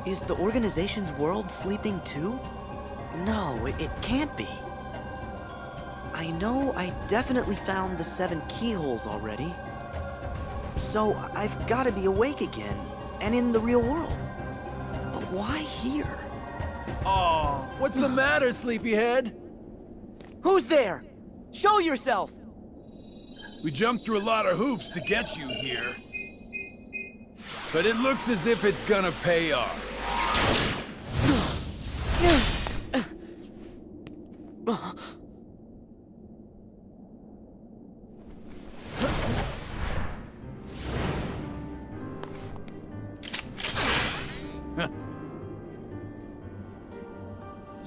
Is the organization's world sleeping too? No, it can't be. I know I definitely found the 7 keyholes already. So I've got to be awake again, and in the real world. But why here? Oh, what's the matter, sleepyhead? Who's there? Show yourself! We jumped through a lot of hoops to get you here. But it looks as if it's gonna pay off.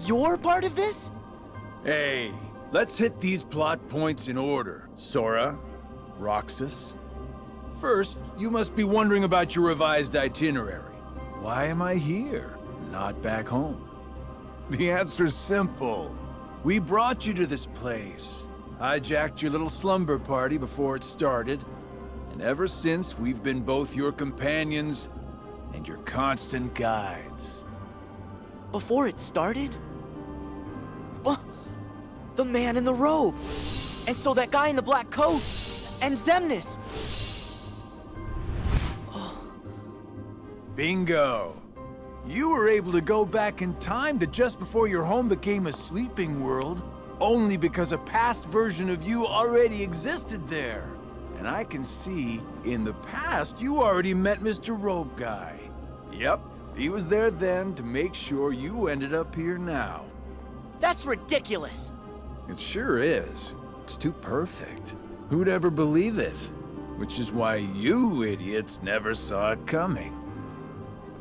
You're part of this? Hey, let's hit these plot points in order. Sora, Roxas. First, you must be wondering about your revised itinerary. Why am I here, not back home? The answer's simple. We brought you to this place, hijacked your little slumber party before it started, and ever since we've been both your companions and your constant guides. Before it started? The man in the robe! And so that guy in the black coat! And Xemnas! Bingo! You were able to go back in time to just before your home became a sleeping world, only because a past version of you already existed there. And I can see, in the past, you already met Mr. Robe Guy. Yep, he was there then to make sure you ended up here now. That's ridiculous! It sure is. It's too perfect. Who'd ever believe it? Which is why you idiots never saw it coming.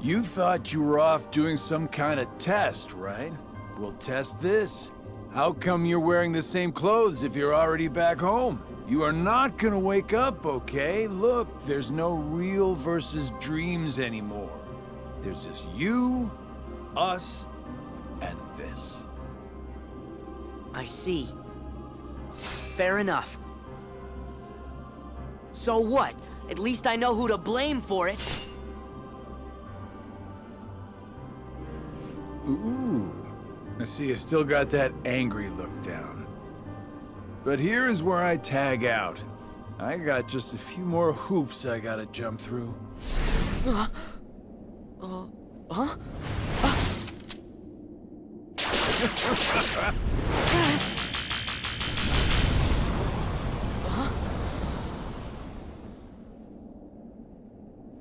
You thought you were off doing some kind of test, right? We'll test this. How come you're wearing the same clothes if you're already back home? You are not gonna wake up, okay? Look, there's no real versus dreams anymore. There's just you, us, and this. I see. Fair enough. So what? At least I know who to blame for it. Ooh. I see you still got that angry look down. But here's where I tag out. I got just a few more hoops I gotta jump through. Huh?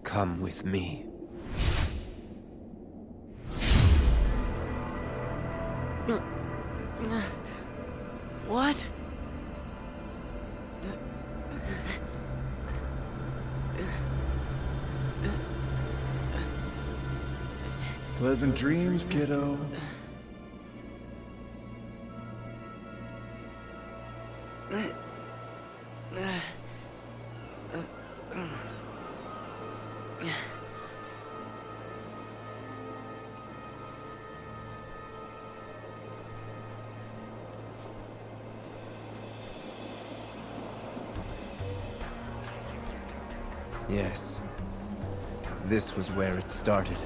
Come with me. What? Pleasant dreams, kiddo. Yes. This was where it started.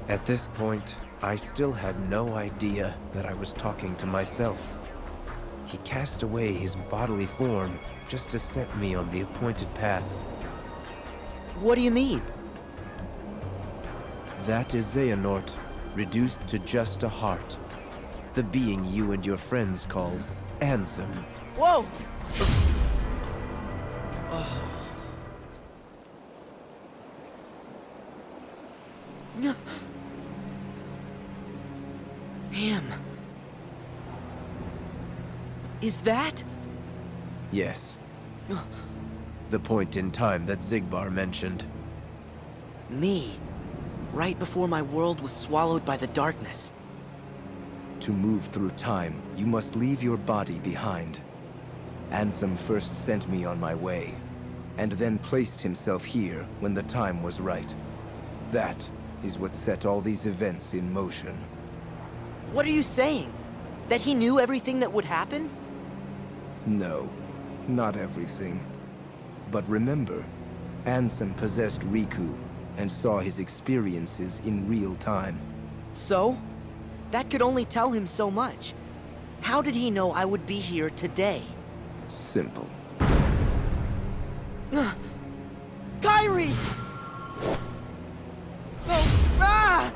At this point, I still had no idea that I was talking to myself. He cast away his bodily form just to set me on the appointed path. What do you mean? That is Xehanort, reduced to just a heart. The being you and your friends called Ansem. Whoa! Him. Is that? Yes. The point in time that Xigbar mentioned. Me. Right before my world was swallowed by the darkness. To move through time, you must leave your body behind. Ansem first sent me on my way, and then placed himself here when the time was right. That is what set all these events in motion. What are you saying? That he knew everything that would happen? No, not everything. But remember, Ansem possessed Riku, and saw his experiences in real time. So? That could only tell him so much. How did he know I would be here today? Simple. Kyrie! Oh, ah!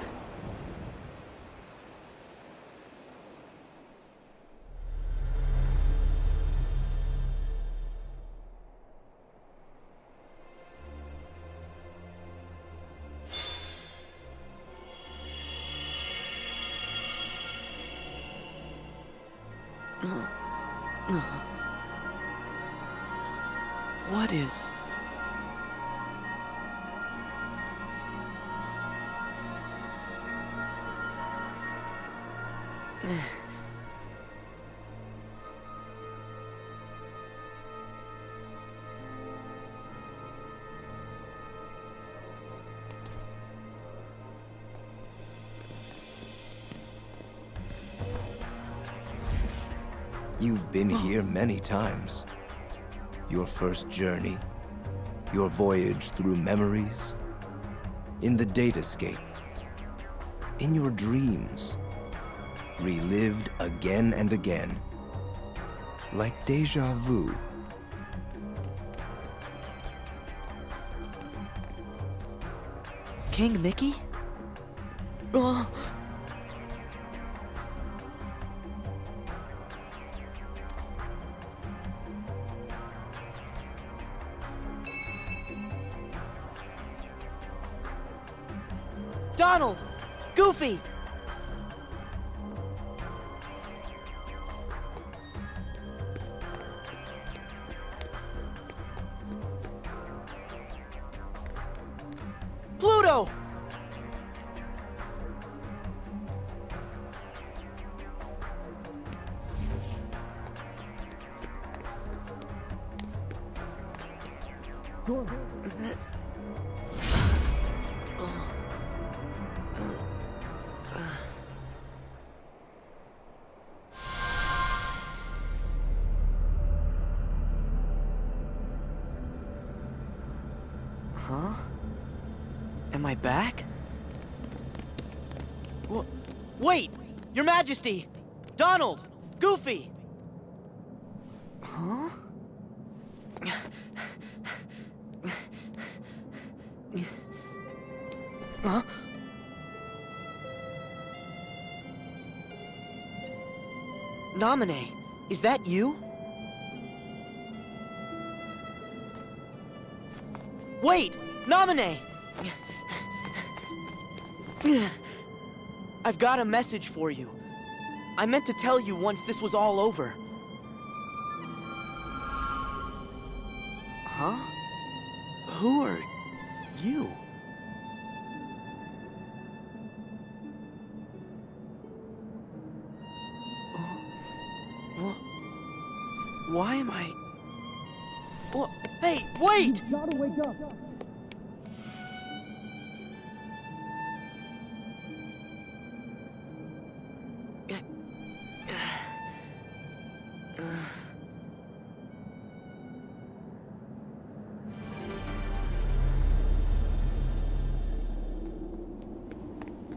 What is... You've been here many times. Your first journey, your voyage through memories, in the datascape, in your dreams, relived again and again, like deja vu. King Mickey? Oh. Donald! Goofy! Pluto! Huh? Am I back? Wait! Your Majesty! Donald! Goofy! Huh? Huh? Naminé, is that you? Wait! Naminé! I've got a message for you. I meant to tell you once this was all over. Huh? Who are you? Why am I... Hey, wait! You gotta wake up!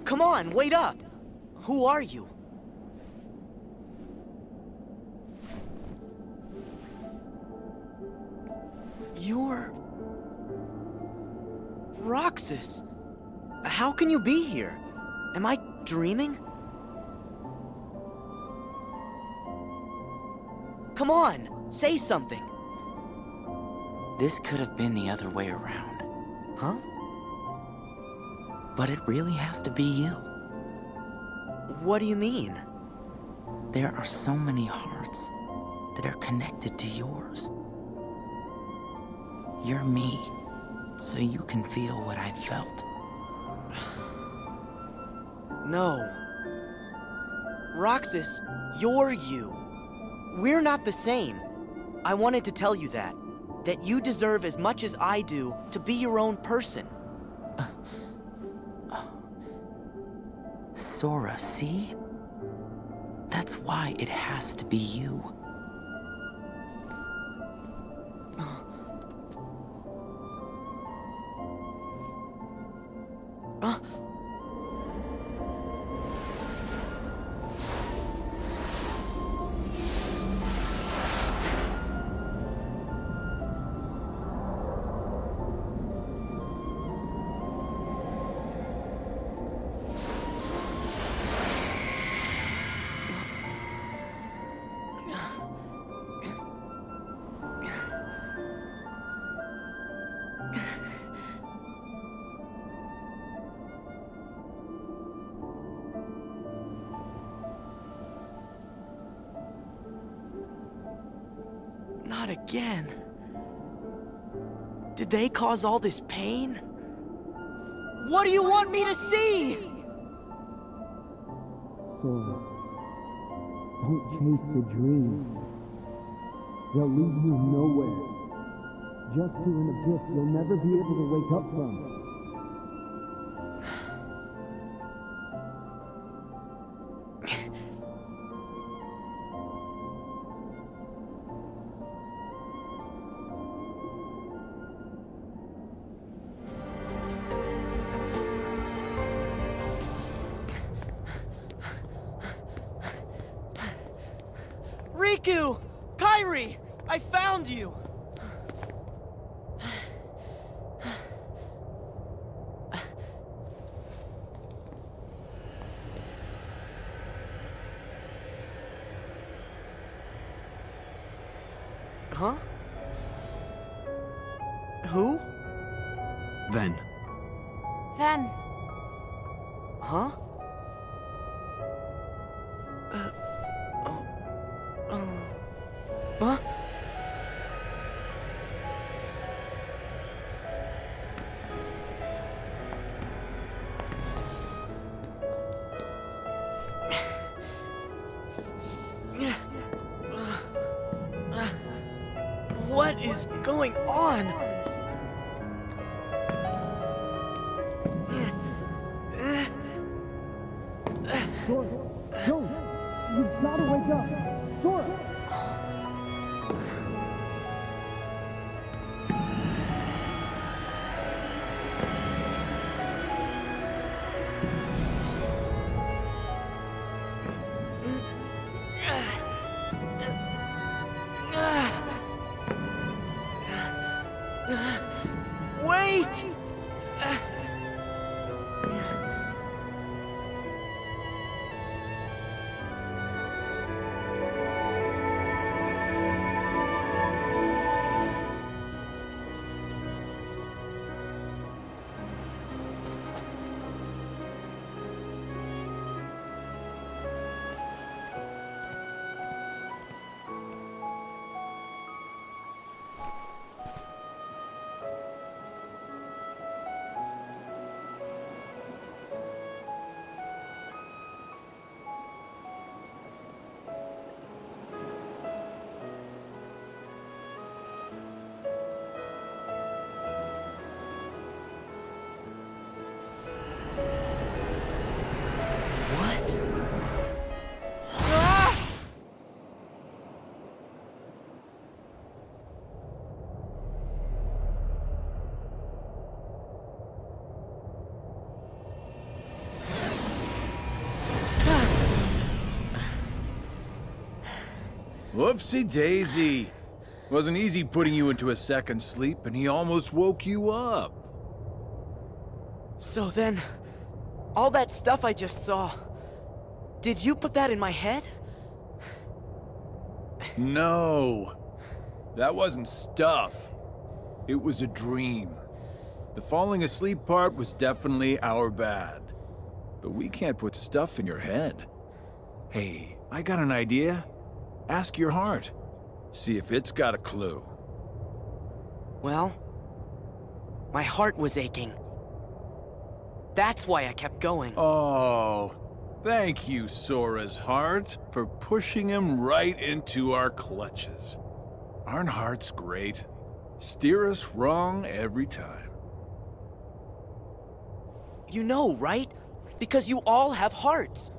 Come on, wait up! Who are you? You're... Roxas! How can you be here? Am I dreaming? Come on, say something. This could have been the other way around. Huh? But it really has to be you. What do you mean? There are so many hearts that are connected to yours. You're me, so you can feel what I felt. No. Roxas, you're you. We're not the same. I wanted to tell you that. That you deserve as much as I do to be your own person. Sora, see? That's why it has to be you. Not again. Did they cause all this pain? What do you want me to see? Sora, don't chase the dreams. They'll lead you nowhere. Just to an abyss you'll never be able to wake up from. Riku! Kairi! I found you! Huh? Who? Ven. Ven. Huh? Huh? What is going on? Sora, don't! You've got to wake up! Sora! Wait! What? Ah! Whoopsie daisy. Wasn't easy putting you into a second sleep, and he almost woke you up. So then, all that stuff I just saw, did you put that in my head? No. That wasn't stuff. It was a dream. The falling asleep part was definitely our bad. But we can't put stuff in your head. Hey, I got an idea. Ask your heart. See if it's got a clue. Well, my heart was aching. That's why I kept going. Oh, thank you, Sora's heart, for pushing him right into our clutches. Aren't hearts great? Steer us wrong every time. You know, right? Because you all have hearts.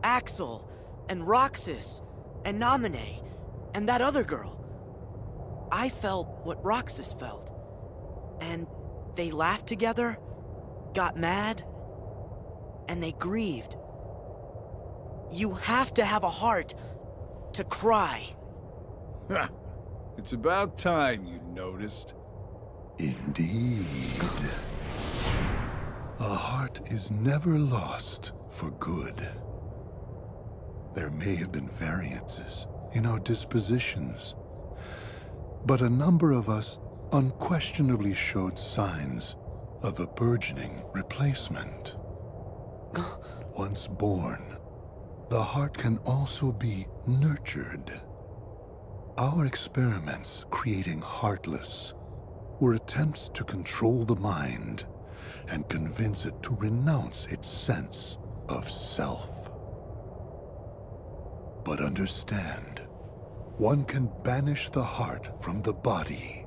Axel, and Roxas, and Naminé, and that other girl. I felt what Roxas felt. And they laughed together, got mad, and they grieved. You have to have a heart to cry. Ha! It's about time you noticed. Indeed. A heart is never lost for good. There may have been variances in our dispositions, but a number of us unquestionably showed signs of a burgeoning replacement. Once born, the heart can also be nurtured. Our experiments creating Heartless were attempts to control the mind and convince it to renounce its sense of self. But understand, one can banish the heart from the body,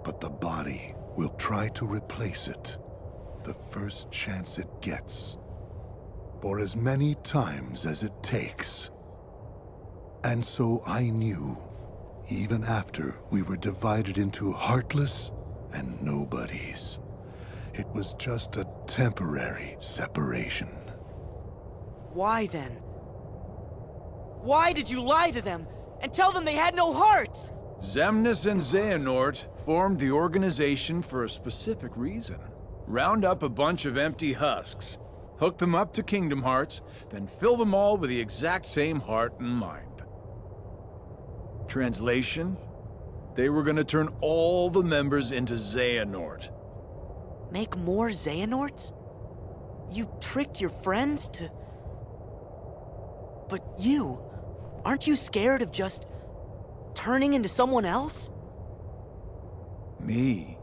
but the body will try to replace it the first chance it gets, for as many times as it takes. And so I knew, even after we were divided into Heartless and Nobodies, it was just a temporary separation. Why then? Why did you lie to them and tell them they had no hearts? Xemnas and Xehanort formed the organization for a specific reason. Round up a bunch of empty husks, hook them up to Kingdom Hearts, then fill them all with the exact same heart and mind. Translation? They were gonna turn all the members into Xehanort. Make more Xehanorts? You tricked your friends to... But you, aren't you scared of just turning into someone else? Me?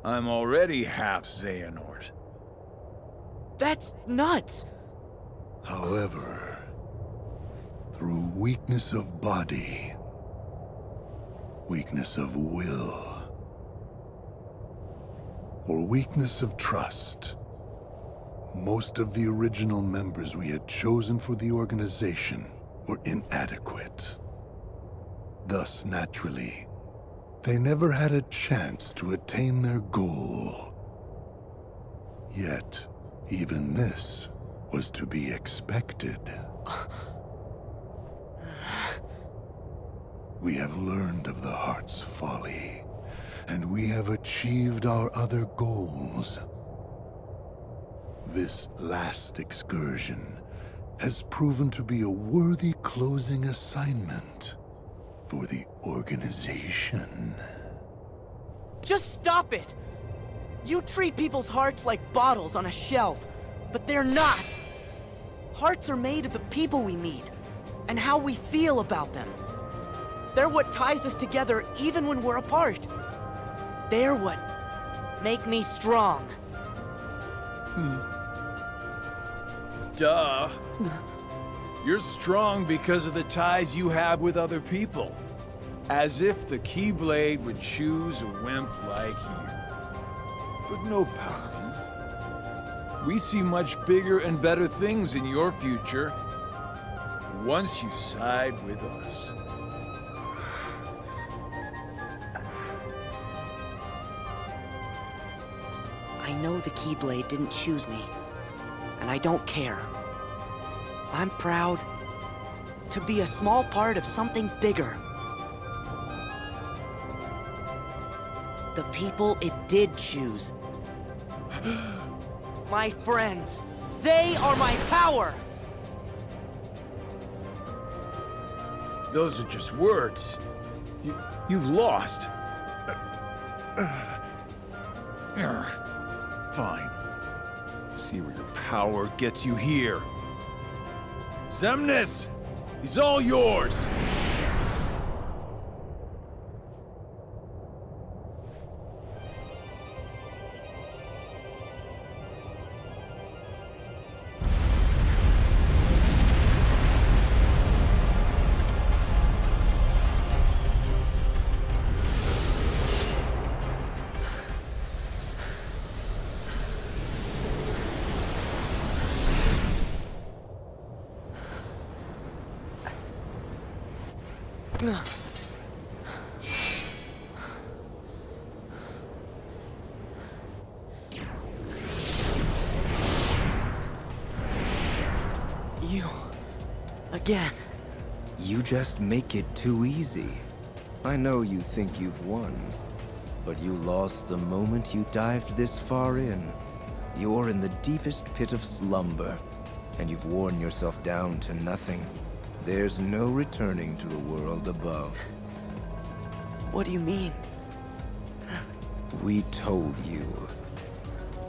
I'm already half Xehanort. That's nuts! However, through weakness of body, weakness of will, or weakness of trust, most of the original members we had chosen for the organization were inadequate. Thus, naturally, they never had a chance to attain their goal. Yet, even this was to be expected. We have learned of the heart's folly, and we have achieved our other goals. This last excursion has proven to be a worthy closing assignment for the organization. Just stop it! You treat people's hearts like bottles on a shelf, but they're not! Hearts are made of the people we meet, and how we feel about them. They're what ties us together even when we're apart. They're what make me strong. Duh. You're strong because of the ties you have with other people. As if the Keyblade would choose a wimp like you. But no pouting. We see much bigger and better things in your future. Once you side with us. I know the Keyblade didn't choose me, and I don't care. I'm proud to be a small part of something bigger. The people it did choose. My friends. They are my power! Those are just words. You've lost. Fine. See where your power gets you here. Xemnas! He's all yours! You... again. You just make it too easy. I know you think you've won, but you lost the moment you dived this far in. You're in the deepest pit of slumber, and you've worn yourself down to nothing. There's no returning to the world above. What do you mean? We told you.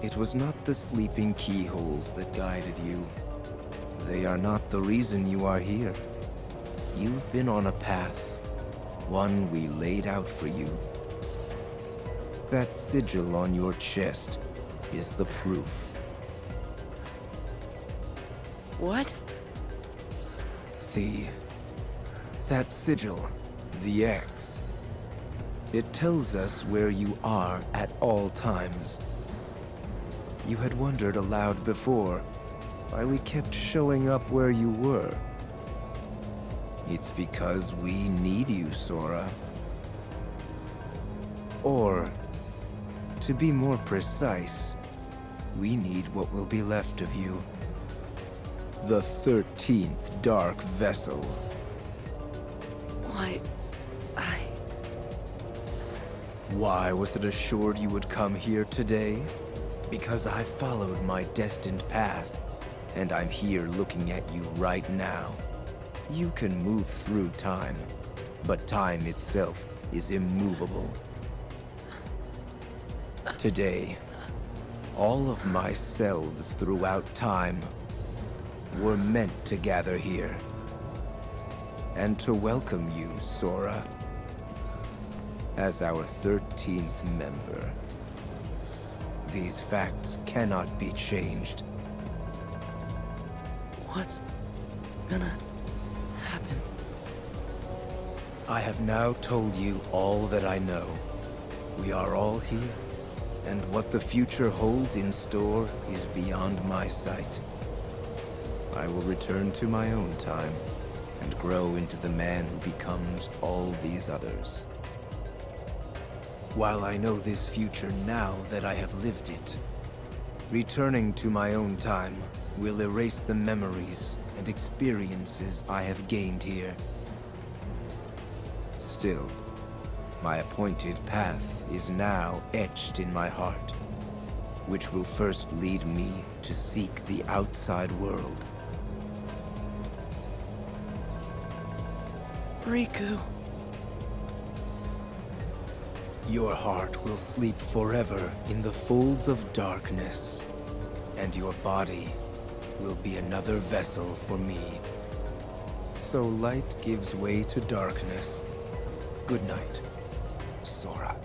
It was not the sleeping keyholes that guided you. They are not the reason you are here. You've been on a path, one we laid out for you. That sigil on your chest is the proof. What? See, that sigil, the X. It tells us where you are at all times. You had wondered aloud before why we kept showing up where you were. It's because we need you, Sora. Or, to be more precise, we need what will be left of you. The 13th Dark Vessel. Why, Why was it assured you would come here today? Because I followed my destined path, and I'm here looking at you right now. You can move through time, but time itself is immovable. Today, all of my selves throughout time were meant to gather here, and to welcome you, Sora, as our 13th member. These facts cannot be changed. what's gonna happen? I have now told you all that I know. We are all here, and what the future holds in store is beyond my sight. I will return to my own time, and grow into the man who becomes all these others. While I know this future now that I have lived it, returning to my own time will erase the memories and experiences I have gained here. Still, my appointed path is now etched in my heart, which will first lead me to seek the outside world. Riku. Your heart will sleep forever in the folds of darkness, and your body will be another vessel for me. So light gives way to darkness. Good night, Sora.